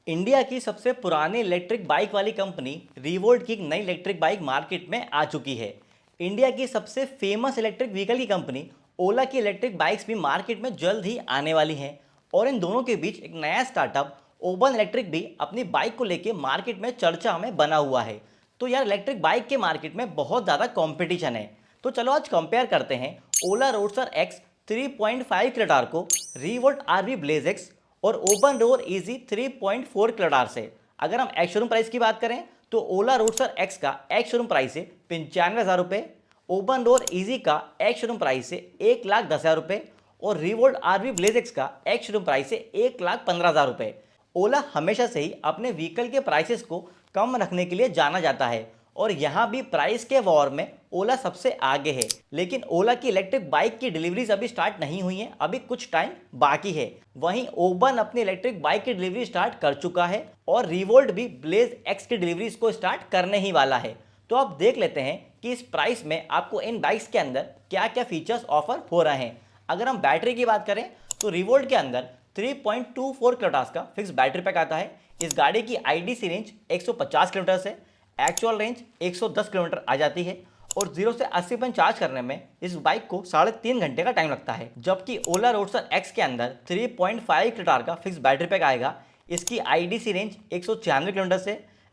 India की सबसे पुरानी इलेक्ट्रिक बाइक वाली कंपनी रिवोल्ट की एक नई इलेक्ट्रिक बाइक मार्केट में आ चुकी है। इंडिया की सबसे फेमस इलेक्ट्रिक व्हीकल की कंपनी ओला की इलेक्ट्रिक बाइक्स भी मार्केट में जल्द ही आने वाली हैं और इन दोनों के बीच एक नया स्टार्टअप ओबन इलेक्ट्रिक भी अपनी बाइक को लेकर मार्केट में चर्चा में बना हुआ है। तो यार इलेक्ट्रिक बाइक के मार्केट में बहुत ज़्यादा कंपटीशन है। तो चलो आज कंपेयर करते हैं ओला रोडस्टर एक्स 3.5 किलोवाट को रिवोल्ट आरवी ब्लेज एक्स और ओपन रोर इजी 3.4 किलोवाट से। अगर हम एक्स शोरूम प्राइस की बात करें तो ओला रोडस्टर एक्स का एक्स शोरूम प्राइस है 95,000 रुपये, ओपन रोर इजी का एक्स शोरूम प्राइस है 1,10,000 रुपये और रिवोल्ट आरवी ब्लेज एक्स का एक्स शोरूम प्राइस है 1,15,000 रुपये। ओला हमेशा से ही अपने व्हीकल के प्राइसेस को कम रखने के लिए जाना जाता है और यहाँ भी प्राइस के वॉर में ओला सबसे आगे है। लेकिन ओला की इलेक्ट्रिक बाइक की डिलीवरीज अभी स्टार्ट नहीं हुई हैं, अभी कुछ टाइम बाकी है। वहीं ओबन अपनी इलेक्ट्रिक बाइक की डिलीवरी स्टार्ट कर चुका है और रिवोल्ट भी ब्लेज एक्स की डिलीवरीज को स्टार्ट करने ही वाला है। तो आप देख लेते हैं कि इस प्राइस में आपको इन बाइक्स के अंदर क्या क्या फीचर्स ऑफर हो रहे हैं। अगर हम बैटरी की बात करें तो रिवोल्ट के अंदर 3.24 किलोवाट का फिक्स बैटरी पैक आता है। इस गाड़ी की आईडीसी रेंज 150 किलोमीटर से एक्चुअल रेंज 110 किलोमीटर आ जाती है और 0 से 80% चार्ज करने में इस बाइक को 3.5 घंटे का टाइम लगता है। जबकि ओला रोडस्टर एक्स के अंदर 3.5 किलोवाट का फिक्स बैटरी पैक आएगा। इसकी आईडीसी रेंज 196 किलोमीटर से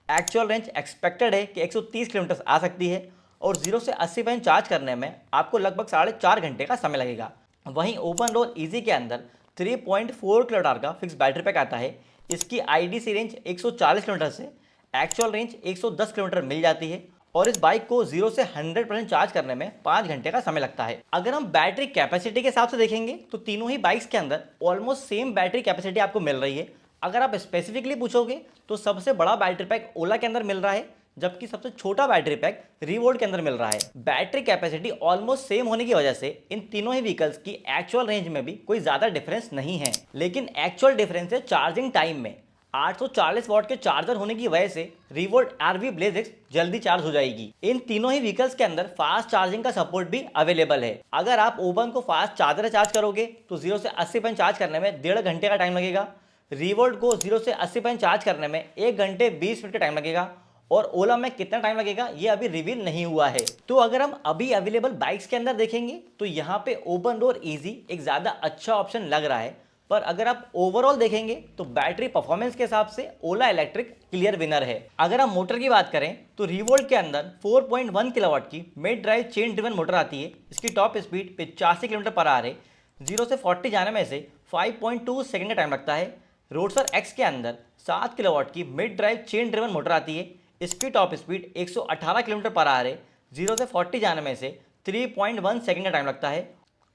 एक्चुअल रेंज एक्सपेक्टेड है कि 130 किलोमीटर आ सकती है और 0 से 80% चार्ज करने में आपको लगभग 4.5 घंटे का समय लगेगा। वहीं ओपन रोड इजी के अंदर 3.4 किलोवाट का फिक्स बैटरी पैक आता है। इसकी आईडीसी रेंज 140 किलोमीटर से एक्चुअल रेंज 110 किलोमीटर मिल जाती है और इस बाइक को 0 से 100% चार्ज करने में 5 घंटे का समय लगता है। अगर हम बैटरी कैपेसिटी के हिसाब से देखेंगे तो तीनों ही बाइक्स के अंदर ऑलमोस्ट सेम बैटरी कैपेसिटी आपको मिल रही है। अगर आप स्पेसिफिकली पूछोगे तो सबसे बड़ा बैटरी पैक ओला के अंदर मिल रहा है, जबकि सबसे छोटा बैटरी पैक रिवोल्ट के अंदर मिल रहा है। बैटरी कैपेसिटी ऑलमोस्ट सेम होने की वजह से इन तीनों ही व्हीकल्स की एक्चुअल रेंज में भी कोई ज्यादा डिफरेंस नहीं है। लेकिन एक्चुअल डिफरेंस है चार्जिंग टाइम में। 840 वॉट के चार्जर होने की वजह से रिवोल्ट आरवी ब्लेज एक्स जल्दी चार्ज हो जाएगी। इन तीनों ही व्हीकल्स के अंदर फास्ट चार्जिंग का सपोर्ट भी अवेलेबल है। अगर आप ओबन को फास्ट चार्जर से चार्ज करोगे तो 0 से 80% चार्ज करने में 1.5 घंटे का टाइम लगेगा। रिवोल्ट को 0 से 80% चार्ज करने में 1 घंटे 20 मिनट का टाइम लगेगा और ओला में कितना टाइम लगेगा ये अभी रिवील नहीं हुआ है। तो अगर हम अभी अवेलेबल बाइक्स के अंदर देखेंगे तो यहाँ पे ओपन डोर इजी एक ज्यादा अच्छा ऑप्शन लग रहा है। पर अगर आप ओवरऑल देखेंगे तो बैटरी परफॉर्मेंस के हिसाब से ओला इलेक्ट्रिक क्लियर विनर है। अगर हम मोटर की बात करें तो रिवोल्ट के अंदर 4.1 किलोवाट की mid drive chain driven motor आती है। इसकी top speed 85 kilometre per hour है। 0 से 40 जाने में से 5.2 सेकंड का टाइम लगता है। रोडस्टर एक्स के अंदर 7 किलोवाट की mid drive chain driven motor आती है। इसकी top speed 118 kilometre per hour है। 0 से 40 जाने में से 3.1 सेकंड का टाइम लगता है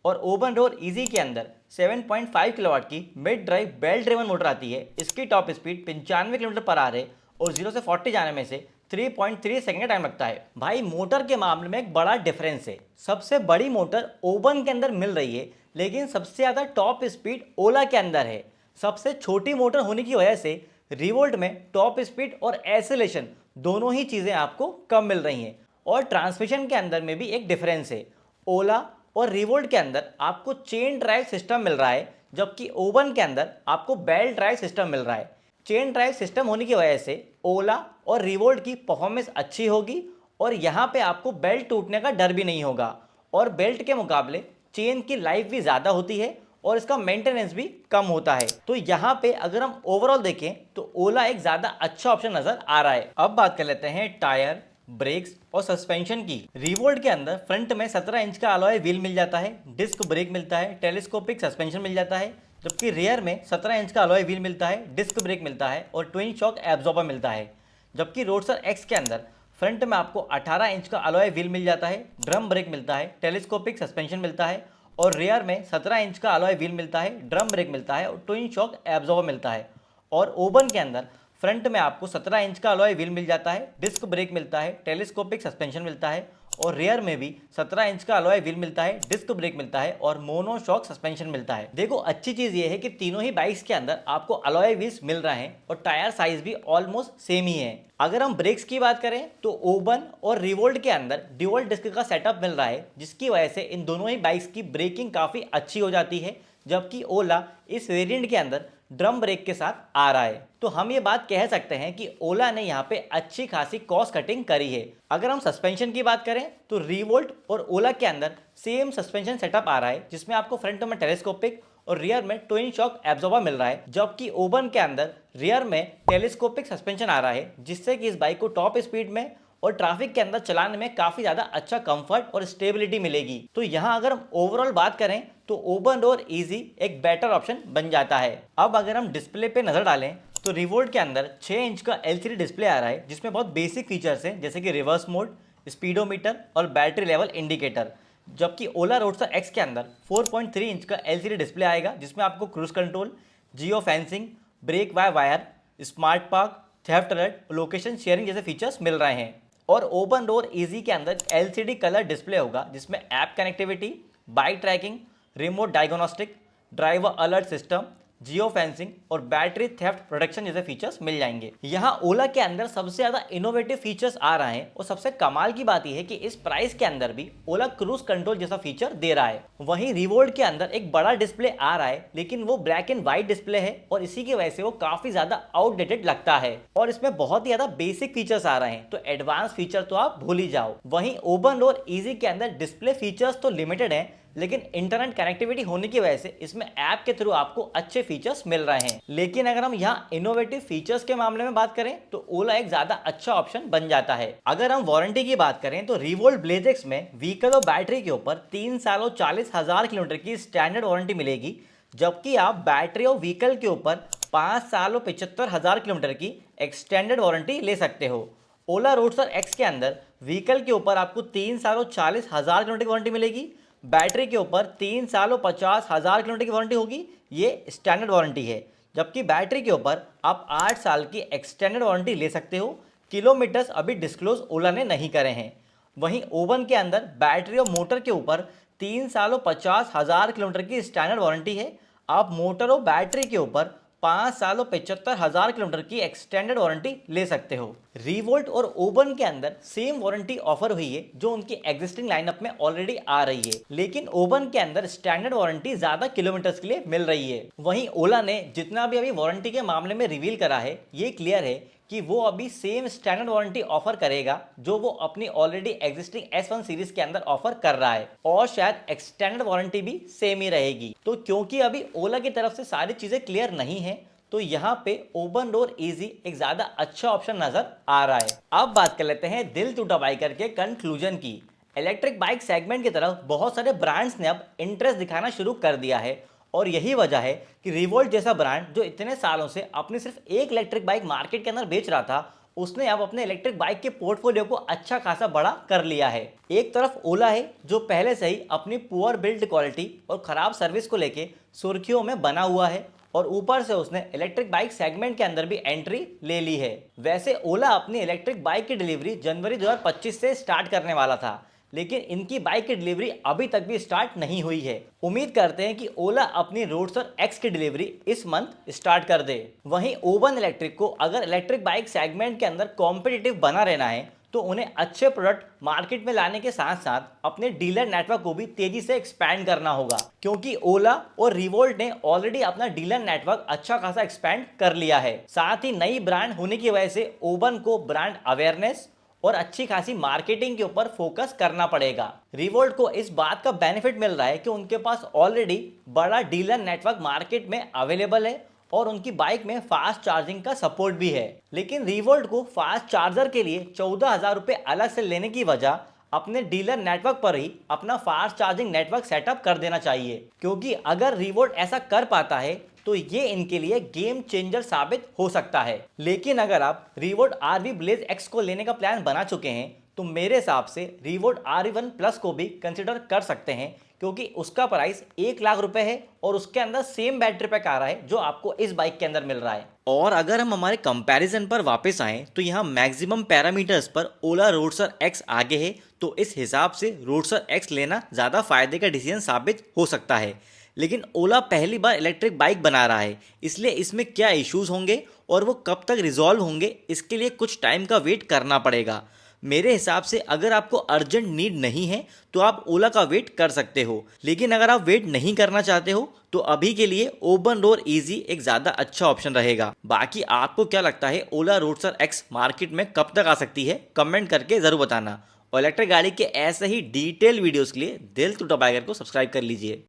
और ओपन डोर इजी के अंदर 7.5 किलोवाट की mid drive belt driven motor आती है। इसकी top speed 95 kilometre per hour है और 0 से 40 जाने में से 3.3 सेकंड का टाइम लगता है। भाई मोटर के मामले में एक बड़ा डिफरेंस है। सबसे बड़ी मोटर ओबन के अंदर मिल रही है लेकिन सबसे ज़्यादा टॉप स्पीड ओला के अंदर है। सबसे छोटी मोटर होने की वजह से रिवोल्ट में टॉप स्पीड और एक्सेलेरेशन दोनों ही चीज़ें आपको कम मिल रही हैं और ट्रांसमिशन के अंदर में भी एक डिफरेंस है। ओला और रिवोल्ट के अंदर आपको चेन ड्राइव सिस्टम मिल रहा है, जबकि ओबन के अंदर आपको बेल्ट ड्राइव सिस्टम मिल रहा है। चेन ड्राइव सिस्टम होने की वजह से ओला और रिवोल्ट की परफॉर्मेंस अच्छी होगी और यहाँ पे आपको बेल्ट टूटने का डर भी नहीं होगा और बेल्ट के मुकाबले चेन की लाइफ भी ज़्यादा होती है और इसका मेंटेनेंस भी कम होता है। तो यहाँ पे अगर हम ओवरऑल देखें तो ओला एक ज़्यादा अच्छा ऑप्शन नज़र आ रहा है। अब बात कर लेते हैं टायर, ब्रेक्स और सस्पेंशन की। रिवोल्ट के अंदर फ्रंट में 17 इंच का अलॉय व्हील मिल जाता है, डिस्क ब्रेक मिलता है, टेलीस्कोपिक सस्पेंशन मिल जाता है। जबकि रियर में 17 इंच का अलॉय व्हील मिलता है, डिस्क ब्रेक मिलता है और ट्विन शॉक एब्जॉर्बर मिलता है। जबकि रोडस्टर एक्स के अंदर फ्रंट में आपको 18 इंच का अलॉय व्हील मिल जाता है, ड्रम ब्रेक मिलता है, टेलीस्कोपिक सस्पेंशन मिलता है और रियर में 17 इंच का अलॉय व्हील मिलता है, ड्रम ब्रेक मिलता है और ट्विन शॉक एब्जॉर्बर मिलता है। और ओबन के अंदर फ्रंट में आपको 17 इंच का अलॉय व्हील मिल जाता है, डिस्क ब्रेक मिलता है, टेलीस्कोपिक सस्पेंशन मिलता है और रियर में भी 17 इंच का अलॉय व्हील मिलता है, डिस्क ब्रेक मिलता है और मोनो शॉक सस्पेंशन मिलता है। देखो अच्छी चीज ये है कि तीनों ही बाइक्स के अंदर आपको अलॉय व्हील्स मिल रहे हैं और टायर साइज भी ऑलमोस्ट सेम ही है। अगर हम ब्रेक्स की बात करें तो ओबन और रिवोल्ट के अंदर ड्यूअल डिस्क का सेटअप मिल रहा है, जिसकी वजह से इन दोनों ही बाइक्स की ब्रेकिंग काफी अच्छी हो जाती है। जबकि ओला इस वेरिएंट के अंदर ड्रम ब्रेक के साथ आ रहा है। तो हम ये बात कह सकते हैं कि ओला ने यहाँ पे अच्छी खासी कॉस्ट कटिंग करी है। अगर हम सस्पेंशन की बात करें तो रिवोल्ट और ओला के अंदर सेम सस्पेंशन सेटअप आ रहा है, जिसमें आपको फ्रंट में टेलीस्कोपिक और रियर में ट्विन शॉक एब्जॉर्बर मिल रहा है, जबकि ओबन के अंदर रियर में टेलीस्कोपिक सस्पेंशन आ रहा है, जिससे कि इस बाइक को टॉप स्पीड में और ट्रैफिक के अंदर चलाने में काफी ज्यादा अच्छा कंफर्ट और स्टेबिलिटी मिलेगी। तो यहाँ अगर हम ओवरऑल बात करें तो ओबन और इजी एक बेटर ऑप्शन बन जाता है। अब अगर हम डिस्प्ले पे नजर डालें तो रिवोल्ट के अंदर 6 इंच का LCD डिस्प्ले आ रहा है, जिसमें बहुत बेसिक फीचर्स हैं जैसे कि रिवर्स मोड, स्पीडोमीटर और बैटरी लेवल इंडिकेटर। जबकि ओला रोडस्टर एक्स के अंदर 4.3 इंच का LCD डिस्प्ले आएगा, जिसमें आपको cruise control, geo fencing, brake by wire, smart park, theft alert, location sharing जैसे फीचर्स मिल रहे हैं। और ओपन डोर इजी के अंदर LCD कलर डिस्प्ले होगा, जिसमें app connectivity, bike tracking, remote diagnostic, driver alert system, geo fencing और बैटरी थेफ्ट प्रोटेक्शन जैसे फीचर्स मिल जाएंगे। यहाँ ओला के अंदर सबसे ज्यादा इनोवेटिव फीचर्स आ रहे हैं और सबसे कमाल की बात यह है कि इस प्राइस के अंदर भी ओला क्रूज कंट्रोल जैसा फीचर दे रहा है। वहीं रिवोल्ट के अंदर एक बड़ा डिस्प्ले आ रहा है, लेकिन वो ब्लैक एंड व्हाइट डिस्प्ले है और इसी की वजह से वो काफी ज्यादा आउटडेटेड लगता है और इसमें बहुत ही ज्यादा बेसिक फीचर्स आ रहे हैं, तो एडवांस फीचर तो आप भूल ही जाओ। वहीं ओबन और इजी के अंदर डिस्प्ले फीचर्स तो लिमिटेड है, लेकिन इंटरनेट कनेक्टिविटी होने की वजह से इसमें ऐप के थ्रू आपको अच्छे फीचर्स मिल रहे हैं। लेकिन अगर हम यहाँ इनोवेटिव फीचर्स के मामले में बात करें तो ओला एक ज्यादा अच्छा ऑप्शन बन जाता है। अगर हम वारंटी की बात करें तो रिवोल्ट ब्लेजेक्स में व्हीकल और बैटरी के ऊपर 3 साल और 40,000 किलोमीटर की स्टैंडर्ड वारंटी मिलेगी, जबकि आप बैटरी और व्हीकल के ऊपर 5 साल और 75,000 किलोमीटर की एक्सटेंडेड वारंटी ले सकते हो। ओला रोडस्टर एक्स के अंदर व्हीकल के ऊपर आपको 3 साल और 40,000 किलोमीटर की वारंटी मिलेगी, बैटरी के ऊपर 3 साल और 50,000 किलोमीटर की वारंटी होगी, ये स्टैंडर्ड वारंटी है। जबकि बैटरी के ऊपर आप 8 साल की एक्सटेंडेड वारंटी ले सकते हो। किलोमीटर्स अभी डिस्क्लोज ओला ने नहीं करे हैं। वहीं ओवन के अंदर बैटरी और मोटर के ऊपर 3 साल और 50,000 किलोमीटर की स्टैंडर्ड वारंटी है। आप मोटर और बैटरी के ऊपर 5 साल और 75,000 किलोमीटर की एक्सटेंडेड वारंटी ले सकते हो। रिवोल्ट और ओबन के अंदर सेम वारंटी ऑफर हुई है जो उनकी एग्जिस्टिंग लाइनअप में ऑलरेडी आ रही है, लेकिन ओबन के अंदर स्टैंडर्ड वारंटी ज्यादा किलोमीटर्स के लिए मिल रही है। वहीं ओला ने जितना भी अभी वारंटी के मामले में रिवील करा है, ये क्लियर है कि वो अभी सेम स्टैंडर्ड वारंटी ऑफर करेगा जो वो अपनी ऑलरेडी एग्जिस्टिंग S1 सीरीज के अंदर ऑफर कर रहा है, और शायद एक्सटेंडेड वारंटी भी सेम ही रहेगी। तो क्योंकि अभी ओला की तरफ से सारी चीजें क्लियर नहीं है, तो यहाँ पे ओपन डोर इजी एक ज्यादा अच्छा ऑप्शन नजर आ रहा है। अब बात कर लेते हैं दिल टूटा बाइकर के कंक्लूजन की। इलेक्ट्रिक बाइक सेगमेंट की तरफ बहुत सारे ब्रांड्स ने अब इंटरेस्ट दिखाना शुरू कर दिया है, और यही वजह है कि रिवोल्ट जैसा ब्रांड जो इतने सालों से अपनी सिर्फ एक इलेक्ट्रिक बाइक मार्केट के अंदर बेच रहा था, उसने अब अपने इलेक्ट्रिक बाइक के पोर्टफोलियो को अच्छा खासा बड़ा कर लिया है। एक तरफ ओला है जो पहले से ही अपनी पुअर बिल्ड क्वालिटी और खराब सर्विस को लेके सुर्खियों में बना हुआ है, और ऊपर से उसने इलेक्ट्रिक बाइक सेगमेंट के अंदर भी एंट्री ले ली है। वैसे ओला अपनी इलेक्ट्रिक बाइक की डिलीवरी जनवरी 2025 से स्टार्ट करने वाला था, लेकिन इनकी बाइक की डिलीवरी अभी तक भी स्टार्ट नहीं हुई है। उम्मीद करते हैं कि ओला अपनी रोडस्टर एक्स की डिलीवरी इस मंथ स्टार्ट कर दे। वहीं ओवन इलेक्ट्रिक को अगर इलेक्ट्रिक बाइक सेगमेंट के अंदर कॉम्पिटिटिव बना रहना है तो उन्हें अच्छे प्रोडक्ट मार्केट में लाने के साथ साथ अपने डीलर नेटवर्क को भी तेजी से एक्सपैंड करना होगा, क्योंकि ओला और रिवोल्ट ने ऑलरेडी अपना डीलर नेटवर्क अच्छा खासा एक्सपैंड कर लिया है। साथ ही नई ब्रांड होने की वजह से ओवन को ब्रांड अवेयरनेस और अच्छी खासी मार्केटिंग के ऊपर फोकस करना पड़ेगा। रिवोल्ट को इस बात का बेनिफिट मिल रहा है कि उनके पास ऑलरेडी बड़ा डीलर नेटवर्क मार्केट में अवेलेबल है और उनकी बाइक में फास्ट चार्जिंग का सपोर्ट भी है। लेकिन रिवोल्ट को फास्ट चार्जर के लिए 14,000 रुपये अलग से लेने की वजह अपने डीलर नेटवर्क पर ही अपना फास्ट चार्जिंग नेटवर्क सेटअप कर देना चाहिए, क्योंकि अगर रिवोल्ट ऐसा कर पाता है तो ये इनके लिए गेम चेंजर साबित हो सकता है। लेकिन अगर आप रिवोल्ट RV ब्लेज एक्स को लेने का प्लान बना चुके हैं तो मेरे हिसाब से रिवोल्ट RV1 प्लस को भी कंसिडर कर सकते हैं, क्योंकि उसका प्राइस 1 लाख रुपए है और उसके अंदर सेम बैटरी पैक आ रहा है जो आपको इस बाइक के अंदर मिल रहा है। और अगर हम हमारे कंपैरिजन पर वापस आएं तो यहाँ मैक्सिमम पैरामीटर्स पर ओला रोडस्टर एक्स आगे है, तो इस हिसाब से रोडस्टर एक्स लेना ज़्यादा फायदे का डिसीजन साबित हो सकता है। लेकिन ओला पहली बार इलेक्ट्रिक बाइक बना रहा है, इसलिए इसमें क्या इश्यूज होंगे और वो कब तक रिजॉल्व होंगे, इसके लिए कुछ टाइम का वेट करना पड़ेगा। मेरे हिसाब से अगर आपको अर्जेंट नीड नहीं है तो आप ओला का वेट कर सकते हो, लेकिन अगर आप वेट नहीं करना चाहते हो तो अभी के लिए ओबन रोड इजी एक ज़्यादा अच्छा ऑप्शन रहेगा। बाकी आपको क्या लगता है ओला रोडस्टर एक्स मार्केट में कब तक आ सकती है, कमेंट करके ज़रूर बताना। और इलेक्ट्रिक गाड़ी के ऐसे ही डिटेल वीडियोस के लिए दिल टू टाइगर को सब्सक्राइब कर लीजिए।